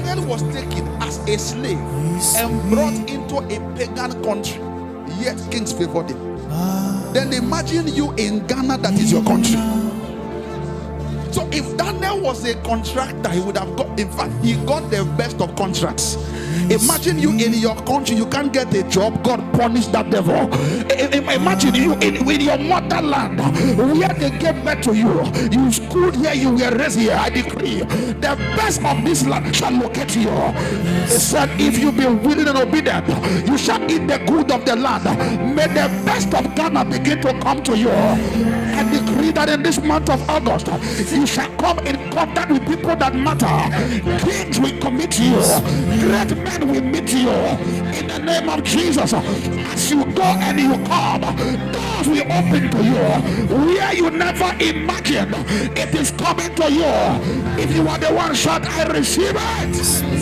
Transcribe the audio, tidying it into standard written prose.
Daniel was taken as a slave and brought into a pagan country, yet kings favored him. Then imagine you in Ghana, that is your country. So if Daniel was a contractor, he would have got, in fact, he got the best of contracts. Imagine you in your country, you can't get a job, God punished that devil. Imagine you in your motherland, where they gave birth to you. You schooled here, you were raised here. I decree, the best of this land shall locate you. It said, if you be willing and obedient, you shall eat the good of the land. May the best of Ghana begin to come to you. I decree that in this month of August, you shall come in contact with people that matter. Kings will commit to you. Great men will meet you. In the name of Jesus, as you go and you come, doors will open to you where you never imagined. It is coming to you. If you are the one, shout, I receive it.